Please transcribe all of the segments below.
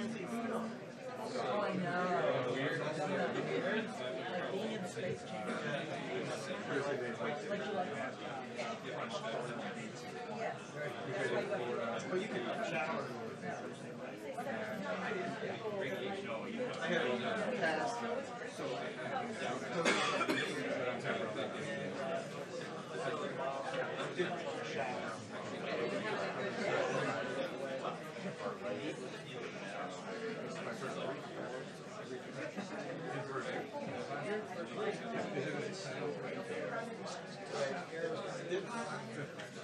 Oh, I know. Like being in space changes. Like you like that. Yes. Well, you can shower. I had a task, so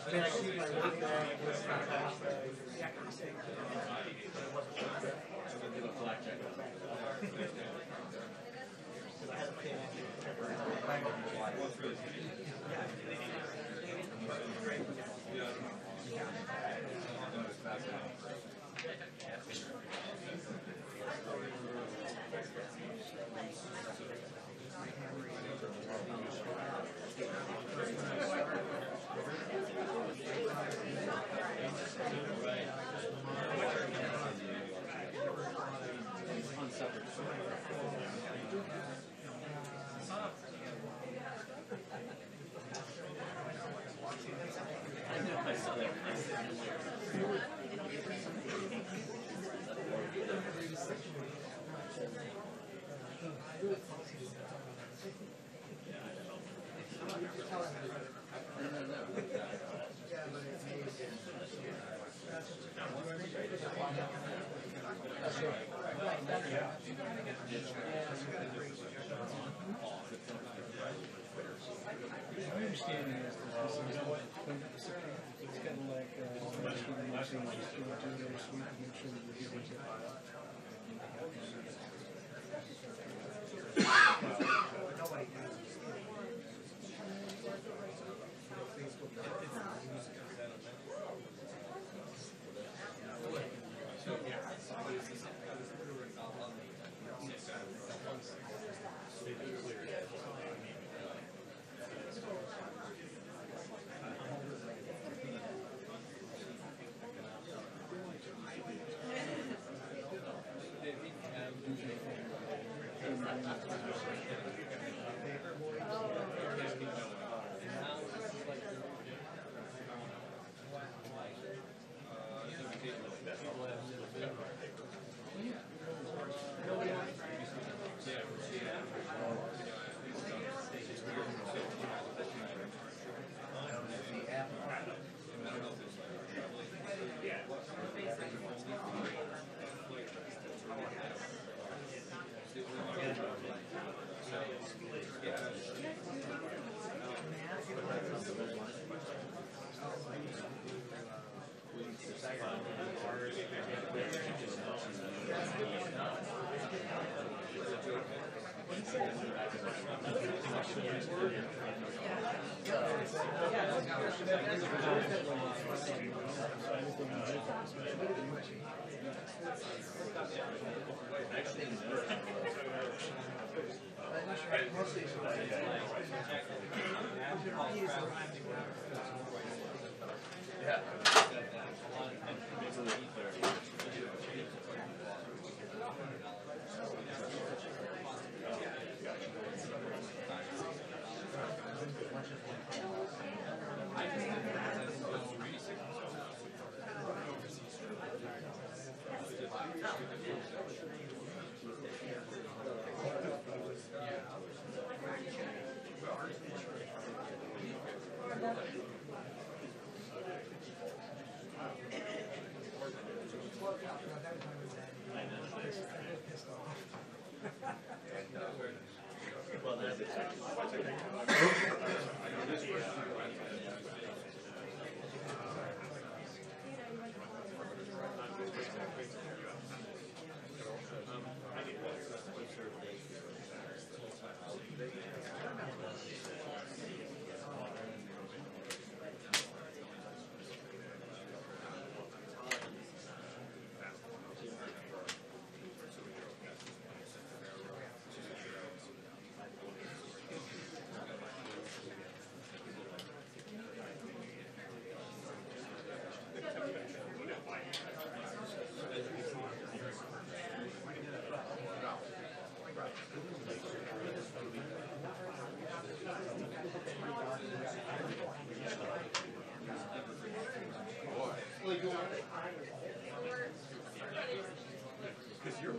I mean, I keep my work bag with my trash bag. I had a pin My understanding is that this is it's kind of like just do their sweep and make sure that we're getting to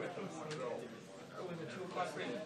With the 2 o'clock meeting?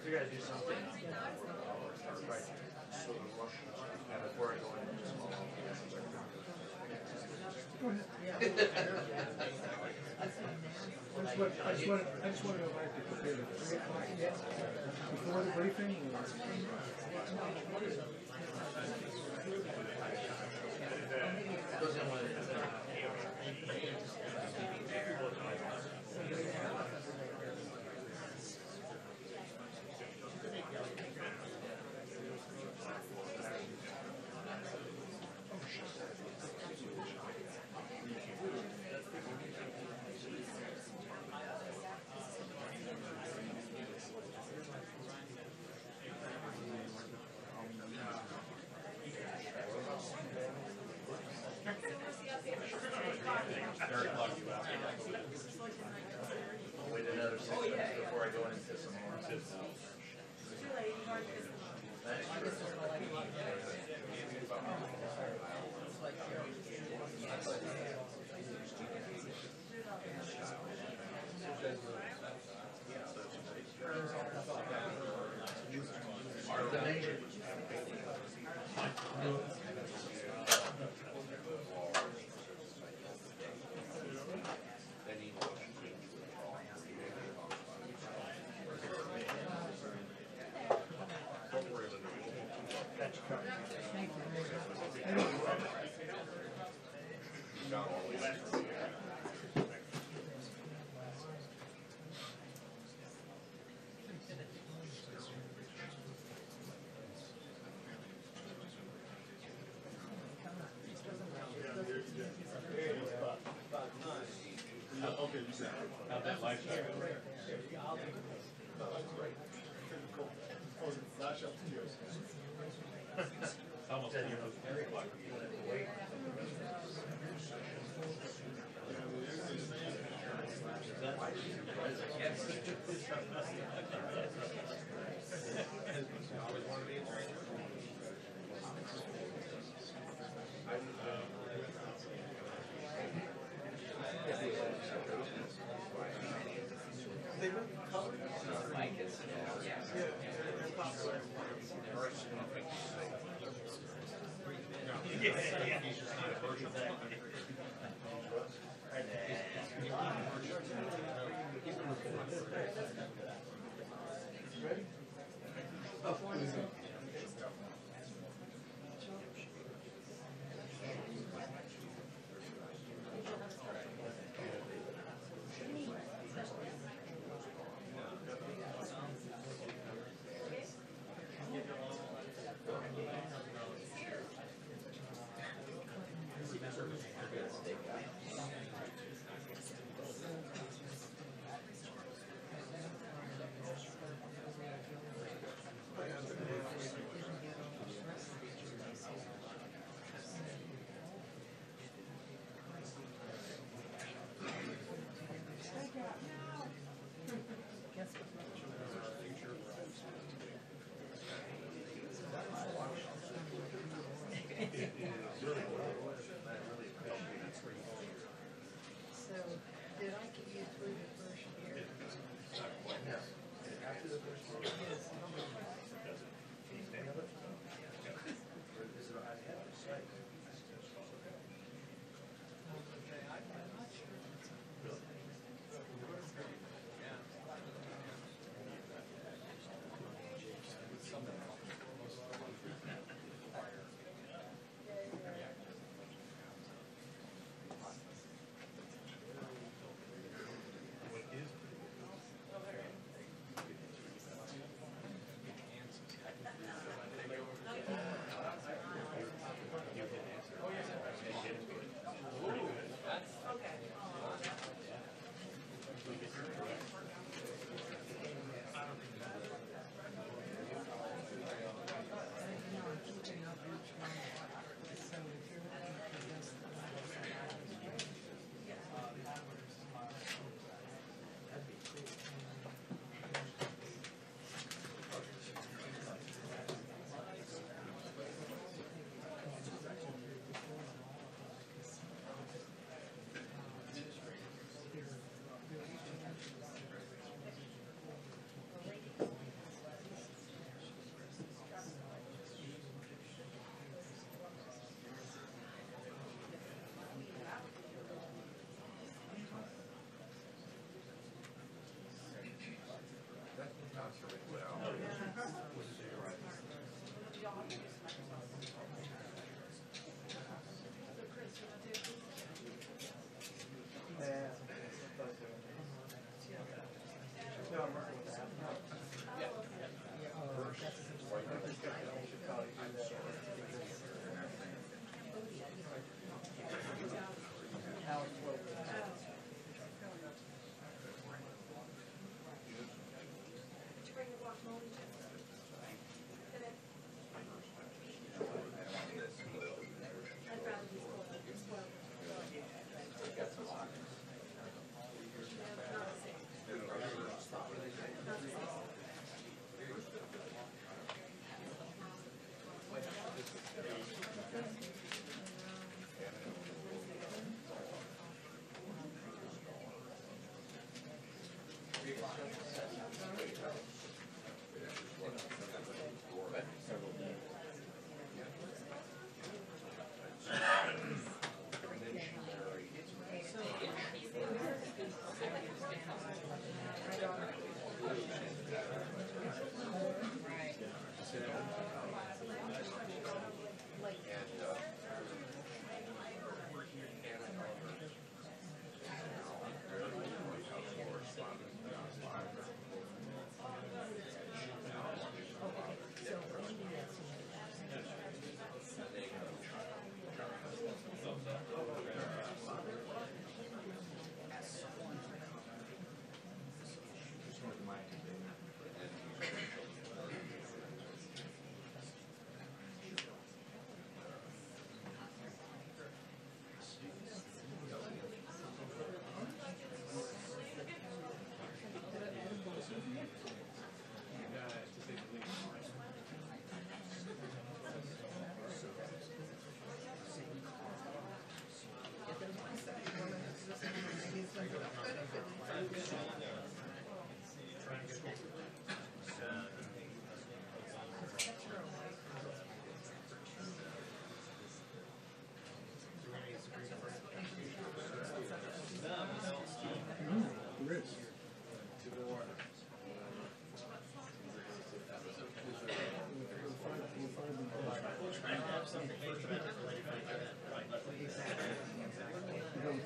We gotta do something. Right. So the Russians, and before I go in, just I just want to know if I have to prepare the 3 o'clock yet before the briefing. goes in with wait another 6 minutes before I go into some more. How'd that life go? Almost 3 o'clock.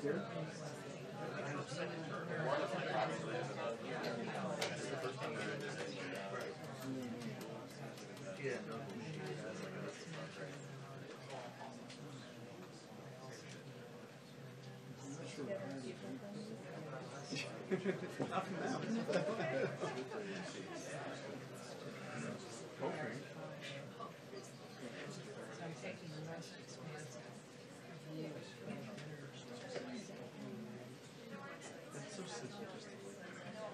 Yeah, no bullshit. That's like that's right. I'm taking the most expansive view of energy. It's so simple just to regulate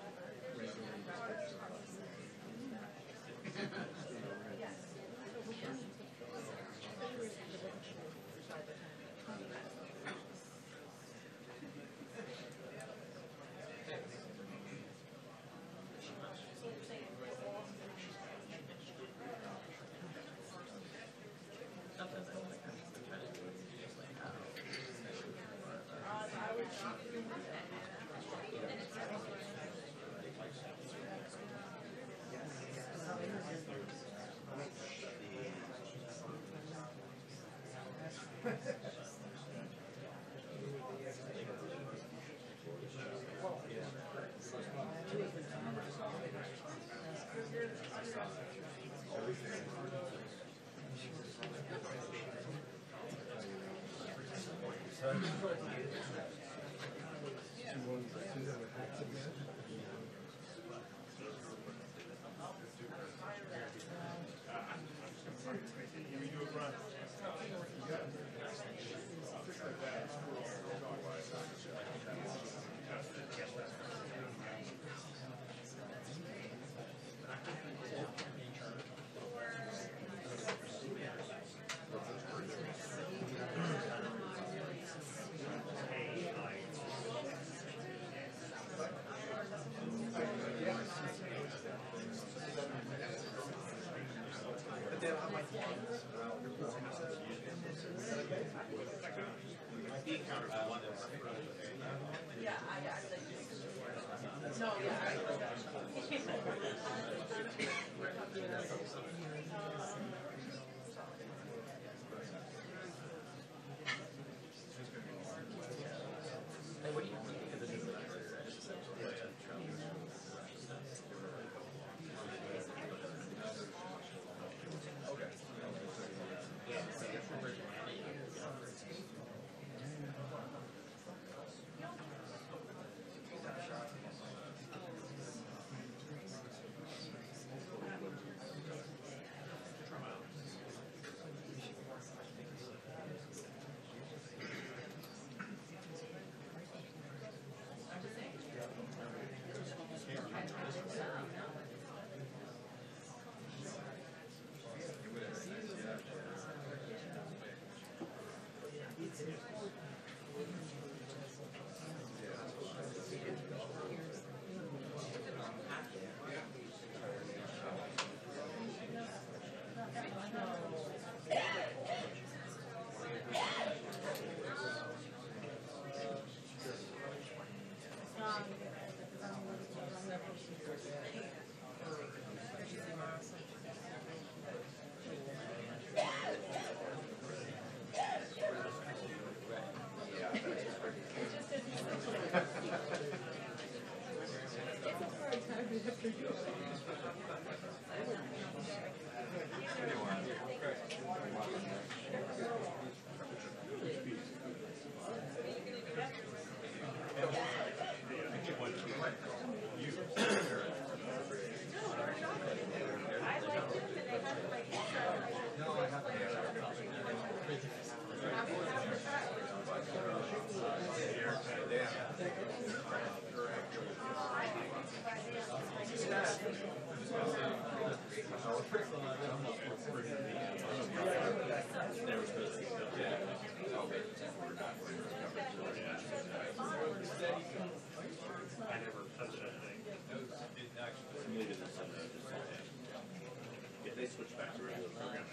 They switched back to regular programming.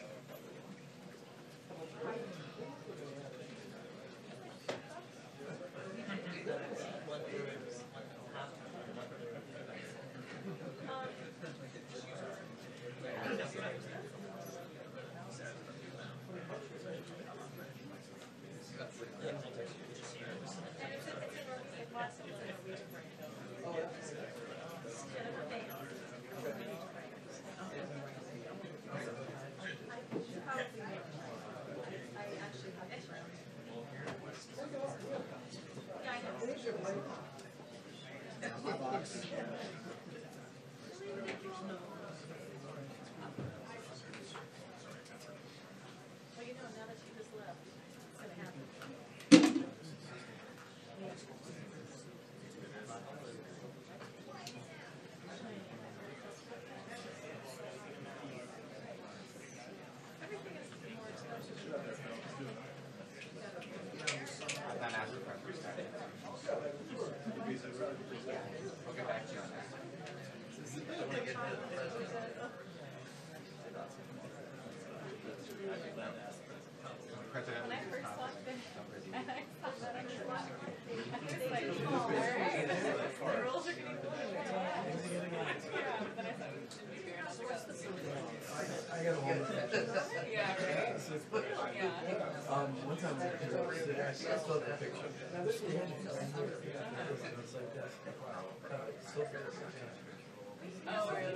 One time I still have the picture. Oh, really?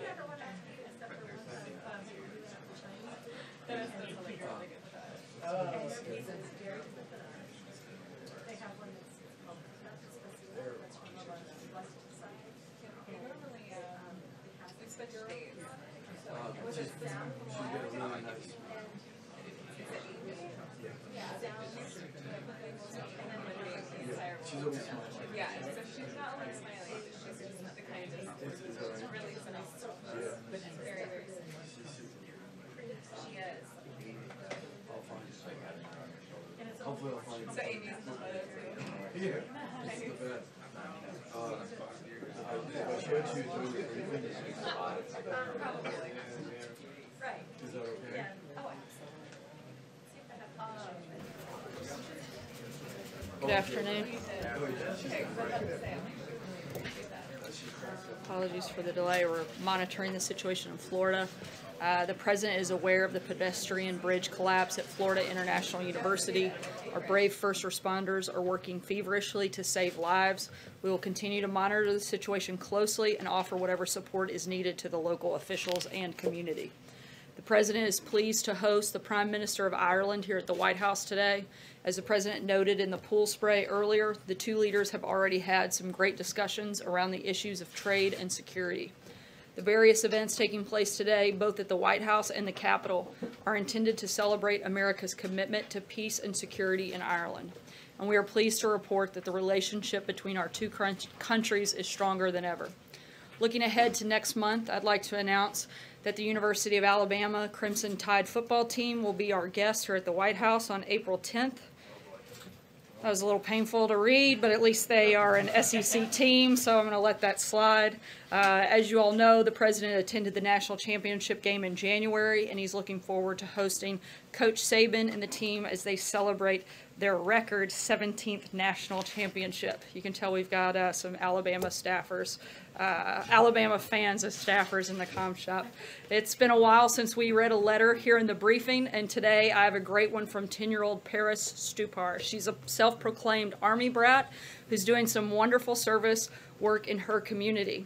She's always smiling. Yeah, so she's not like smiling, she's just the kind of really nice, but she's very, very she is. I'll find it. Hopefully I'll find it. So Amy's the photo too. Yeah, this is the best. I showed you through the briefing. Probably. Right. Is that okay? Yeah. Oh, Good afternoon. Apologies for the delay. We're monitoring the situation in Florida. The President is aware of the pedestrian bridge collapse at Florida International University. Our brave first responders are working feverishly to save lives. We will continue to monitor the situation closely and offer whatever support is needed to the local officials and community. The President is pleased to host the Prime Minister of Ireland here at the White House today. As the President noted in the pool spray earlier, the two leaders have already had some great discussions around the issues of trade and security. The various events taking place today, both at the White House and the Capitol, are intended to celebrate America's commitment to peace and security in Ireland. And we are pleased to report that the relationship between our two countries is stronger than ever. Looking ahead to next month, I'd like to announce that the University of Alabama Crimson Tide football team will be our guest here at the White House on April 10th. That was a little painful to read, but at least they are an SEC team, so I'm going to let that slide. As you all know, the President attended the national championship game in January, and he's looking forward to hosting Coach Saban and the team as they celebrate their record 17th national championship. You can tell we've got some Alabama staffers, Alabama fans as staffers in the comm shop. It's been a while since we read a letter here in the briefing, and today I have a great one from 10-year-old Paris Stupar. She's a self-proclaimed Army brat who's doing some wonderful service work in her community.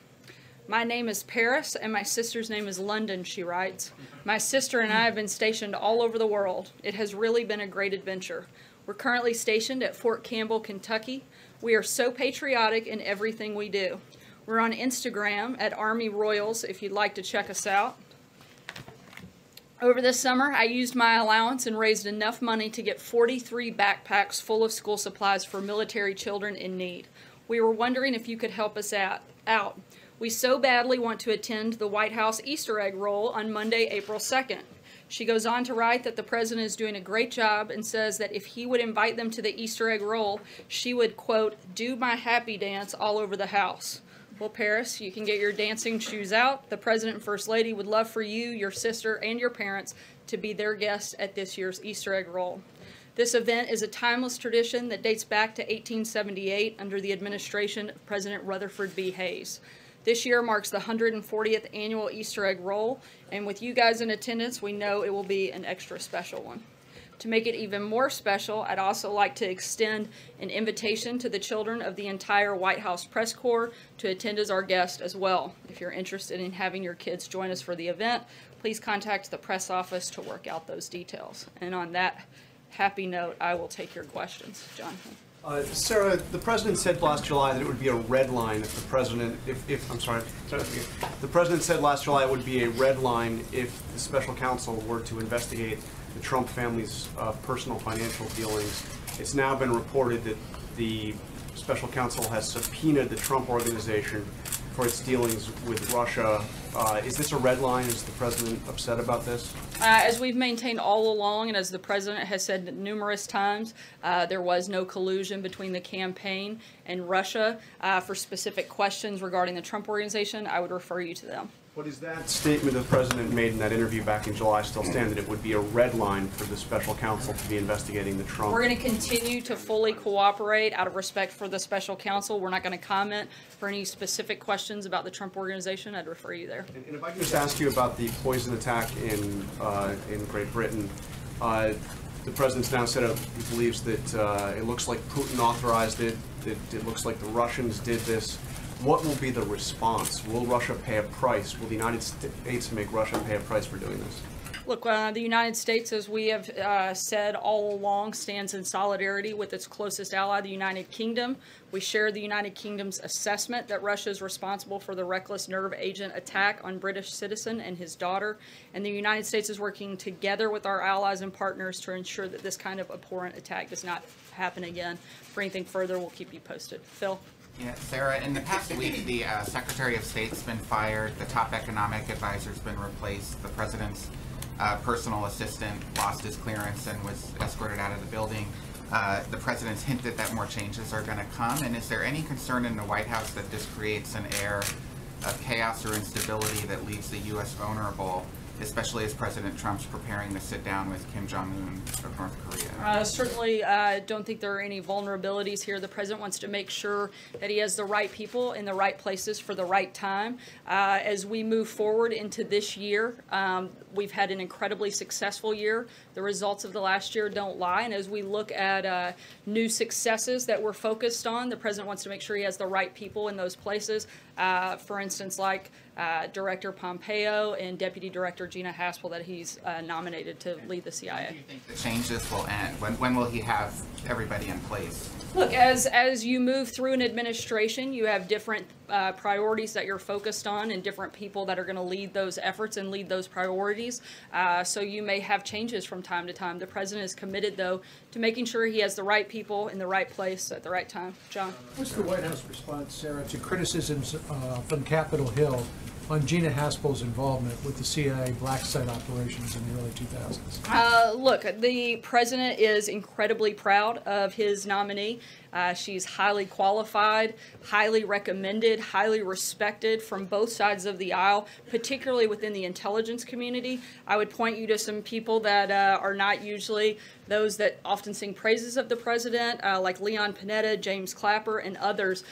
My name is Paris, and my sister's name is London, she writes. My sister and I have been stationed all over the world. It has really been a great adventure. We're currently stationed at Fort Campbell, Kentucky. We are so patriotic in everything we do. We're on Instagram at Army Royals if you'd like to check us out. Over this summer, I used my allowance and raised enough money to get 43 backpacks full of school supplies for military children in need. We were wondering if you could help us out. We so badly want to attend the White House Easter egg roll on Monday, April 2nd. She goes on to write that the President is doing a great job and says that if he would invite them to the Easter egg roll, she would, quote, do my happy dance all over the house. Well, Paris, you can get your dancing shoes out. The President and First Lady would love for you, your sister, and your parents to be their guests at this year's Easter egg roll. This event is a timeless tradition that dates back to 1878 under the administration of President Rutherford B. Hayes. This year marks the 140th annual Easter egg roll, and with you guys in attendance, we know it will be an extra special one. To make it even more special, I'd also like to extend an invitation to the children of the entire White House Press Corps to attend as our guest as well. If you're interested in having your kids join us for the event, please contact the press office to work out those details. And on that happy note, I will take your questions. Jonathan. Sarah, the President said last July that it would be a red line if the President, the President said last July it would be a red line if the special counsel were to investigate the Trump family's personal financial dealings. It's now been reported that the special counsel has subpoenaed the Trump organization for its dealings with Russia. Is this a red line? Is the President upset about this? As we've maintained all along, and as the President has said numerous times, there was no collusion between the campaign and Russia. For specific questions regarding the Trump organization, I would refer you to them. What is that statement the President made in that interview back in July still stand, that it would be a red line for the special counsel to be investigating the Trump? We're going to continue to fully cooperate out of respect for the special counsel. We're not going to comment for any specific questions about the Trump organization. I'd refer you there. And if I can just ask you about the poison attack in Great Britain, The president's now said he believes that it looks like Putin authorized it, that it looks like the Russians did this. What will be the response? Will Russia pay a price? Will the United States make Russia pay a price for doing this? Look, the United States, as we have said all along, stands in solidarity with its closest ally, the United Kingdom. We share the United Kingdom's assessment that Russia is responsible for the reckless nerve agent attack on British citizen and his daughter, and the United States is working together with our allies and partners to ensure that this kind of abhorrent attack does not happen again. For anything further, we'll keep you posted. Phil? Yeah, Sarah, in the past week, the Secretary of State's been fired, the top economic advisor's been replaced, the president's personal assistant lost his clearance and was escorted out of the building. The president's hinted that more changes are going to come, and is there any concern in the White House that this creates an air of chaos or instability that leaves the U.S. vulnerable, especially as President Trump's preparing to sit down with Kim Jong-un of North Korea? Certainly don't think there are any vulnerabilities here. The president wants to make sure that he has the right people in the right places for the right time. As we move forward into this year, we've had an incredibly successful year. The results of the last year don't lie, and as we look at new successes that we're focused on, the president wants to make sure he has the right people in those places. For instance, like Director Pompeo and Deputy Director Gina Haspel that he's nominated to lead the CIA. When do you think the changes will end? When will he have everybody in place? Look, as you move through an administration, you have different priorities that you're focused on and different people that are going to lead those efforts and lead those priorities. So you may have changes from time to time. The president is committed, though, to making sure he has the right people in the right place at the right time. John? What's the White House response, Sarah, to criticisms from Capitol Hill on Gina Haspel's involvement with the CIA black site operations in the early 2000s? Look, the president is incredibly proud of his nominee. She's highly qualified, highly recommended, highly respected from both sides of the aisle, particularly within the intelligence community. I would point you to some people that are not usually those that often sing praises of the president, like Leon Panetta, James Clapper, and others,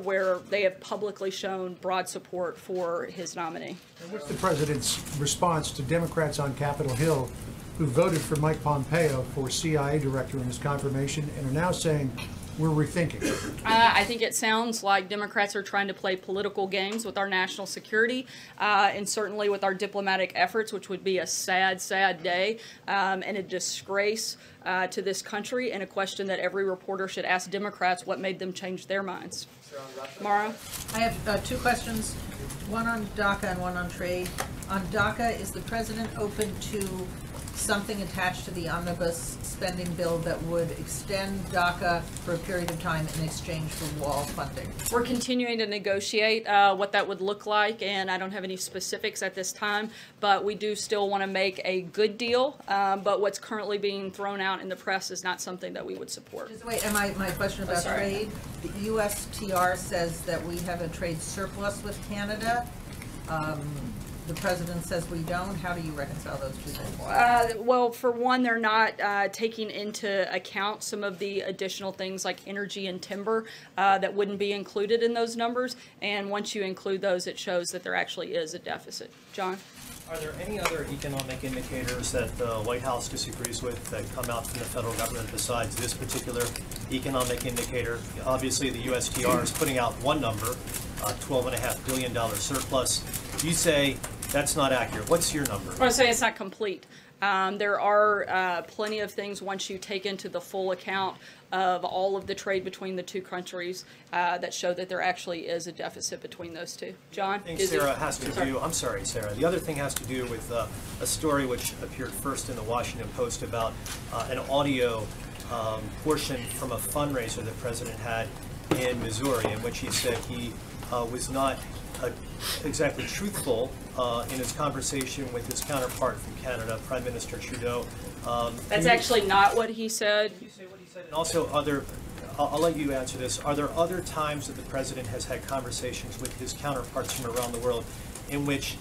where they have publicly shown broad support for his nominee. And what's the president's response to Democrats on Capitol Hill who voted for Mike Pompeo for CIA director in his confirmation and are now saying, we're rethinking? I think it sounds like Democrats are trying to play political games with our national security and certainly with our diplomatic efforts, which would be a sad, sad day and a disgrace to this country, and a question that every reporter should ask Democrats what made them change their minds. Mara? I have two questions, one on DACA and one on trade. On DACA, is the president open to something attached to the omnibus spending bill that would extend DACA for a period of time in exchange for wall funding? We're continuing to negotiate what that would look like, and I don't have any specifics at this time, but we do still want to make a good deal, but what's currently being thrown out in the press is not something that we would support. Just wait, and my question about trade, the USTR says that we have a trade surplus with Canada. The president says we don't. How do you reconcile those two things? Well, for one, they're not taking into account some of the additional things like energy and timber that wouldn't be included in those numbers. And once you include those, it shows that there actually is a deficit. John? Are there any other economic indicators that the White House disagrees with that come out from the federal government besides this particular economic indicator? Obviously, the USTR is putting out one number, $12.5 billion surplus. You say that's not accurate. What's your number? I would say it's not complete. There are plenty of things once you take into the full account of all of the trade between the two countries that show that there actually is a deficit between those two. John? I think Sarah has to do, I'm sorry, Sarah. The other thing has to do with a story which appeared first in the Washington Post about an audio portion from a fundraiser the president had in Missouri, in which he said he was not exactly truthful in his conversation with his counterpart from Canada, Prime Minister Trudeau. That's actually not what he said. Can you say what he said? And also I'll let you answer this. Are there other times that the president has had conversations with his counterparts from around the world in which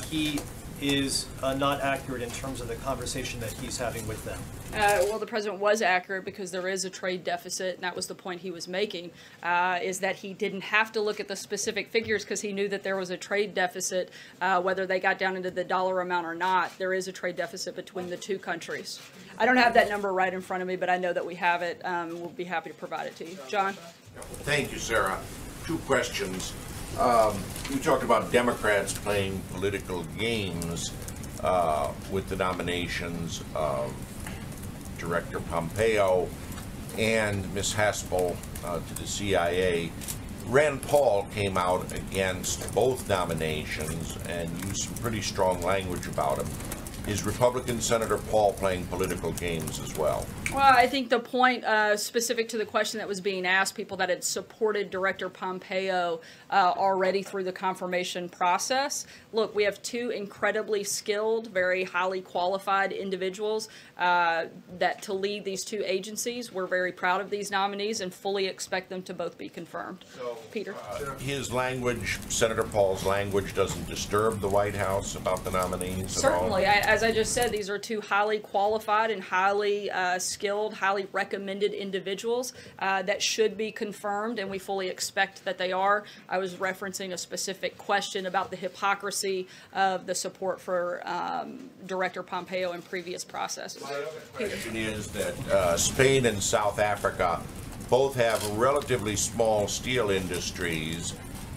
he is not accurate in terms of the conversation that he's having with them? Well, the president was accurate because there is a trade deficit, and that was the point he was making, is that he didn't have to look at the specific figures because he knew that there was a trade deficit, whether they got down into the dollar amount or not. There is a trade deficit between the two countries. I don't have that number right in front of me, but I know that we have it. We'll be happy to provide it to you. John? Thank you, Sarah. Two questions. You talked about Democrats playing political games with the nominations of Director Pompeo and Ms. Haspel to the CIA. Rand Paul came out against both nominations and used some pretty strong language about him. Is Republican Senator Paul playing political games as well? Well, I think the point specific to the question that was being asked, people that had supported Director Pompeo already through the confirmation process. Look, we have two incredibly skilled, very highly qualified individuals that to lead these two agencies. We're very proud of these nominees and fully expect them to both be confirmed. So, Peter? His language, Senator Paul's language, doesn't disturb the White House about the nominees Certainly. at all? As I just said, these are two highly qualified and highly skilled, highly recommended individuals that should be confirmed, and we fully expect that they are. I was referencing a specific question about the hypocrisy of the support for Director Pompeo in previous processes. My other question is that Spain and South Africa both have relatively small steel industries.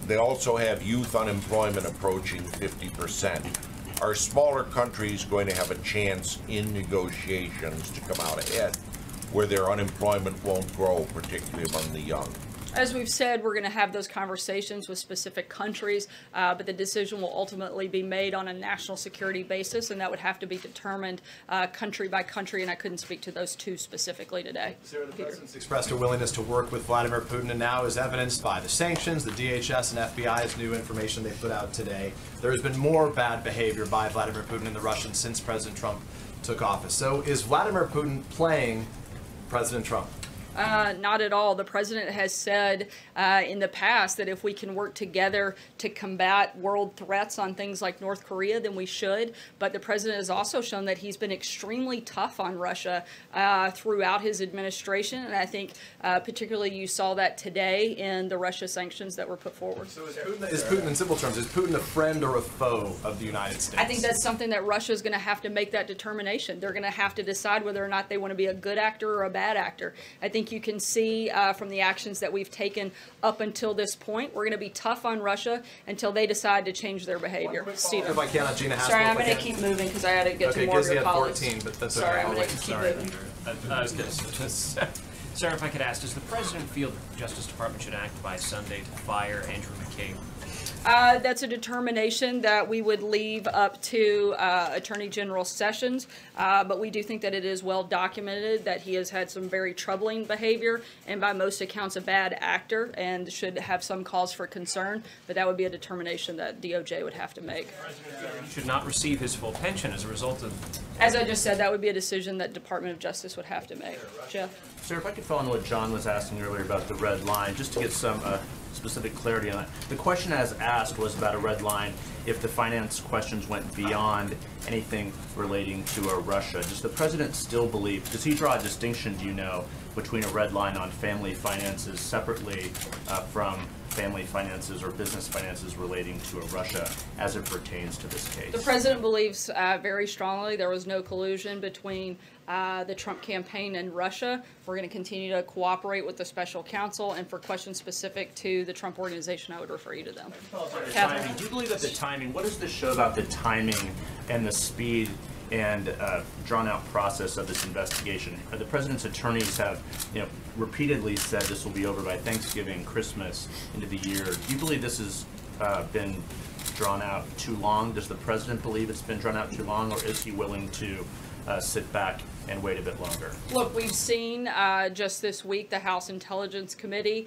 They also have youth unemployment approaching 50%. Are smaller countries going to have a chance in negotiations to come out ahead where their unemployment won't grow, particularly among the young? As we've said, we're going to have those conversations with specific countries, but the decision will ultimately be made on a national security basis, and that would have to be determined country by country, and I couldn't speak to those two specifically today. Sarah, the President's expressed a willingness to work with Vladimir Putin, and now is evidenced by the sanctions, the DHS and FBI's new information they put out today. There has been more bad behavior by Vladimir Putin and the Russians since President Trump took office. So is Vladimir Putin playing President Trump? Not at all. The president has said in the past that if we can work together to combat world threats on things like North Korea, then we should. But the president has also shown that he's been extremely tough on Russia throughout his administration. And I think particularly you saw that today in the Russia sanctions that were put forward. So is Putin, in simple terms, is Putin a friend or a foe of the United States? I think that's something that Russia is going to have to make that determination. They're going to have to decide whether or not they want to be a good actor or a bad actor. I think you can see from the actions that we've taken up until this point, we're going to be tough on Russia until they decide to change their behavior. Stephen. If I can, on Gina Haspel. Sorry, I'm going to keep moving because I got to get to more of your colleagues. 14, but that's Sorry, okay. I'm going to keep moving. I was going to Sarah, if I could ask, does the President feel that the Justice Department should act by Sunday to fire Andrew McCabe? That's a determination that we would leave up to Attorney General Sessions, but we do think that it is well documented that he has had some very troubling behavior and by most accounts a bad actor and should have some cause for concern, but that would be a determination that DOJ would have to make. He should not receive his full pension as a result of... As I just said, that would be a decision that Department of Justice would have to make. Jeff? Sir, if I could follow on what John was asking earlier about the red line, just to get some specific clarity on that. The question as asked was about a red line if the finance questions went beyond anything relating to Russia. Does the President still believe, does he draw a distinction, do you know, between a red line on family finances separately from family finances or business finances relating to Russia as it pertains to this case? The President believes very strongly there was no collusion between the Trump campaign and Russia. We're going to continue to cooperate with the special counsel, and for questions specific to the Trump organization, I would refer you to them. Timing. Do you believe that the timing, what does this show about the timing and the speed and drawn-out process of this investigation? The President's attorneys have, repeatedly said this will be over by Thanksgiving, Christmas, into the year. Do you believe this has been drawn out too long? Does the President believe it's been drawn out too long, or is he willing to sit back and wait a bit longer? Look, we've seen just this week the House Intelligence Committee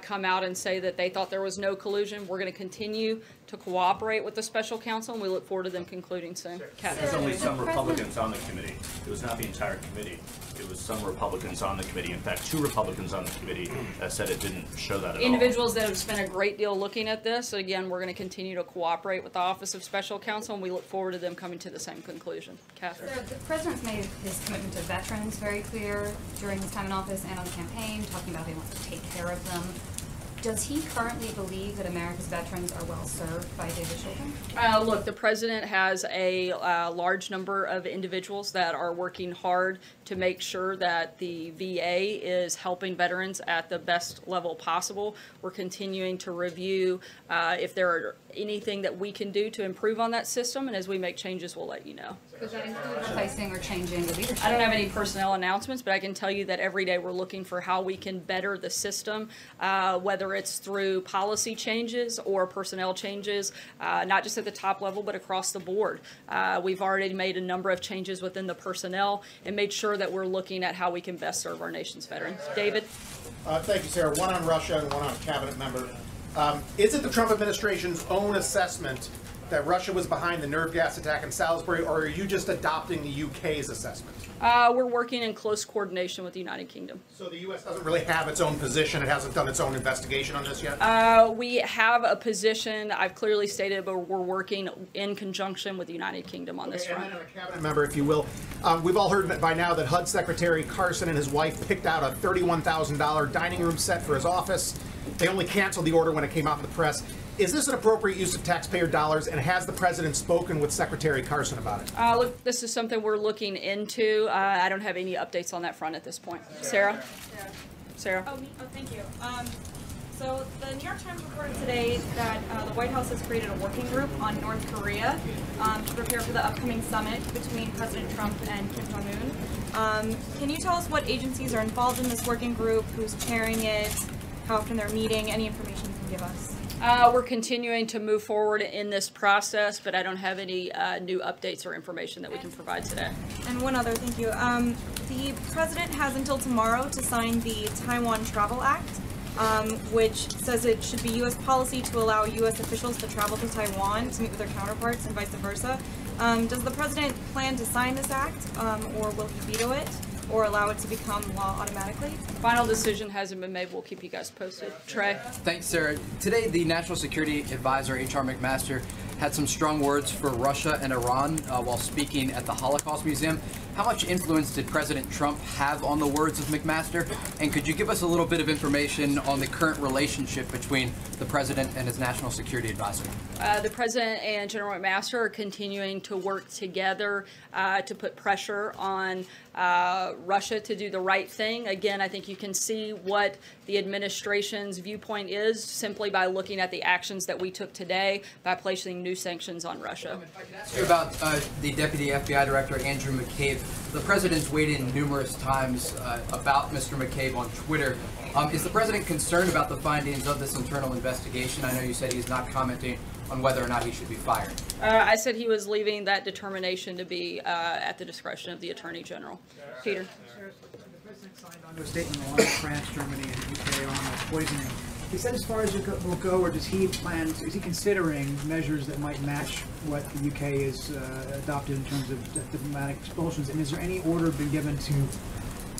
come out and say that they thought there was no collusion. We're going to continue to cooperate with the special counsel, and we look forward to them concluding soon. There's only some Republicans on the committee. It was not the entire committee. It was some Republicans on the committee. In fact, 2 Republicans on the committee said it didn't show that at all. Individuals that have spent a great deal looking at this. Again, we're going to continue to cooperate with the Office of Special Counsel, and we look forward to them coming to the same conclusion. Catherine. So the president's made his commitment to veterans very clear during his time in office and on the campaign, talking about how he wants to take care of them. Does he currently believe that America's veterans are well served by David Shulkin? Look, the president has a large number of individuals that are working hard to make sure that the VA is helping veterans at the best level possible. We're continuing to review if there are anything that we can do to improve on that system, and as we make changes, we'll let you know. Does that include replacing or changing the leadership? I don't have any personnel announcements, but I can tell you that every day we're looking for how we can better the system, whether it's through policy changes or personnel changes, not just at the top level, but across the board. We've already made a number of changes within the personnel and made sure that we're looking at how we can best serve our nation's veterans. David? Thank you, Sarah. One on Russia and one on cabinet member. Is it the Trump administration's own assessment that Russia was behind the nerve gas attack in Salisbury, or are you just adopting the UK's assessment? We're working in close coordination with the United Kingdom. So the U.S. doesn't really have its own position? It hasn't done its own investigation on this yet? We have a position, I've clearly stated, but we're working in conjunction with the United Kingdom on this front. And then a cabinet member, if you will. We've all heard by now that HUD Secretary Carson and his wife picked out a $31,000 dining room set for his office. They only canceled the order when it came out in the press. Is this an appropriate use of taxpayer dollars, and has the president spoken with Secretary Carson about it? Look, this is something we're looking into. I don't have any updates on that front at this point. Sarah? Sarah? Oh, thank you. So the New York Times reported today that the White House has created a working group on North Korea to prepare for the upcoming summit between President Trump and Kim Jong-un. Can you tell us what agencies are involved in this working group, who's chairing it, how often they're meeting, any information you can give us? We're continuing to move forward in this process, but I don't have any new updates or information that we can provide today. And one other, thank you. The president has until tomorrow to sign the Taiwan Travel Act, which says it should be U.S. policy to allow U.S. officials to travel to Taiwan to meet with their counterparts and vice versa. Does the president plan to sign this act, or will he veto it, or allow it to become law automatically? Final decision hasn't been made. We'll keep you guys posted. Trey? Thanks, Sarah. Today, the National Security Advisor, H.R. McMaster, had some strong words for Russia and Iran while speaking at the Holocaust Museum. How much influence did President Trump have on the words of McMaster? And could you give us a little bit of information on the current relationship between the president and his National Security Advisor? The president and General McMaster are continuing to work together to put pressure on Russia to do the right thing. Again, I think you can see what the administration's viewpoint is simply by looking at the actions that we took today by placing new sanctions on Russia. Ask you about the Deputy FBI Director, Andrew McCabe. The president's weighed in numerous times about Mr. McCabe on Twitter. Is the president concerned about the findings of this internal investigation? I know you said he's not commenting on whether or not he should be fired. I said he was leaving that determination to be at the discretion of the Attorney General. Peter? The president signed onto a statement along with France, Germany, and the UK on poisoning. Is that as far as it will go, or does he plan? Is he considering measures that might match what the UK has adopted in terms of diplomatic expulsions? And is there any order been given to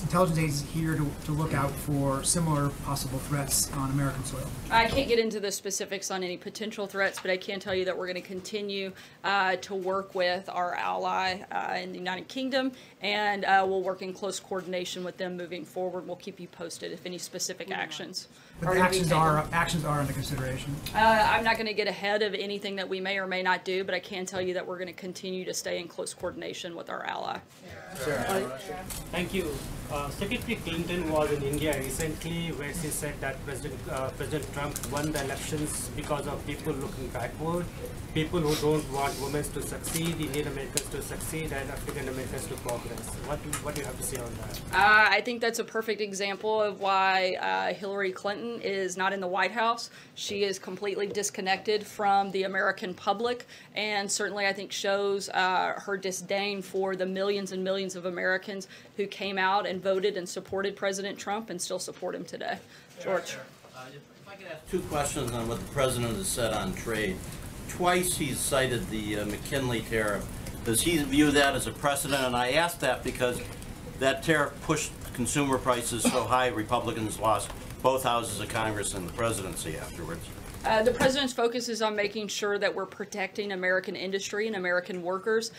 intelligence agencies here to look out for similar possible threats on American soil? I can't get into the specifics on any potential threats, but I can tell you that we're going to continue to work with our ally in the United Kingdom, and we'll work in close coordination with them moving forward. We'll keep you posted if any specific actions. But the actions are under consideration. I'm not going to get ahead of anything that we may or may not do, but I can tell you that we're going to continue to stay in close coordination with our ally. Thank you. Secretary Clinton was in India recently, where she said that President Trump won the elections because of people looking backward, people who don't want women to succeed, Indian Americans to succeed, and African Americans to progress. What do you have to say on that? I think that's a perfect example of why Hillary Clinton is not in the White House. She is completely disconnected from the American public, and certainly I think shows her disdain for the millions and millions of Americans who came out and voted and supported President Trump and still support him today. George. If I could ask two questions on what the president has said on trade. Twice he's cited the McKinley tariff. Does he view that as a precedent? And I ask that because that tariff pushed consumer prices so high, Republicans lost both houses of Congress and the presidency afterwards. The president's focus is on making sure that we're protecting American industry and American workers.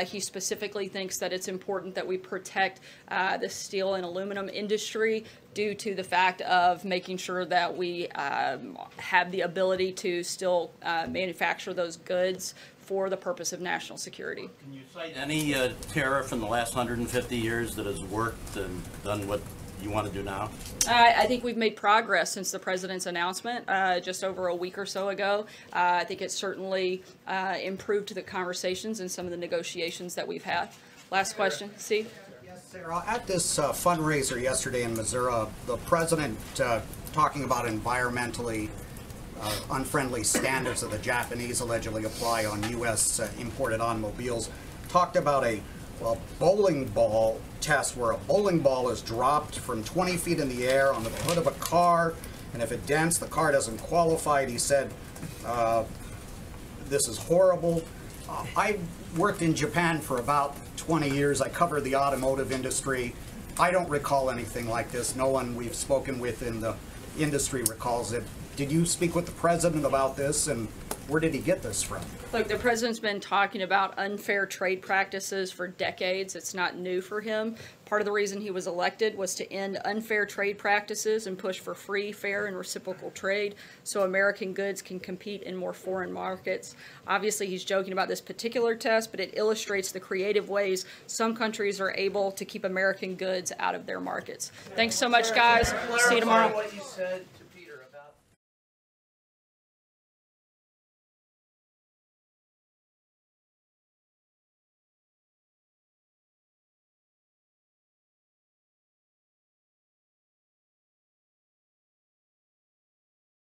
He specifically thinks that it's important that we protect the steel and aluminum industry due to the fact of making sure that we have the ability to still manufacture those goods for the purpose of national security. Can you cite any tariff in the last 150 years that has worked and done what you want to do now? I think we've made progress since the president's announcement just over a week or so ago. I think it's certainly improved the conversations and some of the negotiations that we've had. Last question, Steve? Yes, Sarah. At this fundraiser yesterday in Missouri, the president talking about environmentally unfriendly standards that the Japanese allegedly apply on U.S. Imported automobiles, talked about a bowling ball test where a bowling ball is dropped from 20 feet in the air onto the hood of a car, and if it dents, the car doesn't qualify. He said, this is horrible. I worked in Japan for about 20 years. I covered the automotive industry. I don't recall anything like this. No one we've spoken with in the industry recalls it. Did you speak with the president about this, and where did he get this from? Look, the president's been talking about unfair trade practices for decades. It's not new for him. Part of the reason he was elected was to end unfair trade practices and push for free, fair, and reciprocal trade so American goods can compete in more foreign markets. Obviously, he's joking about this particular test, but it illustrates the creative ways some countries are able to keep American goods out of their markets. Thanks so much, guys. See you tomorrow. What you said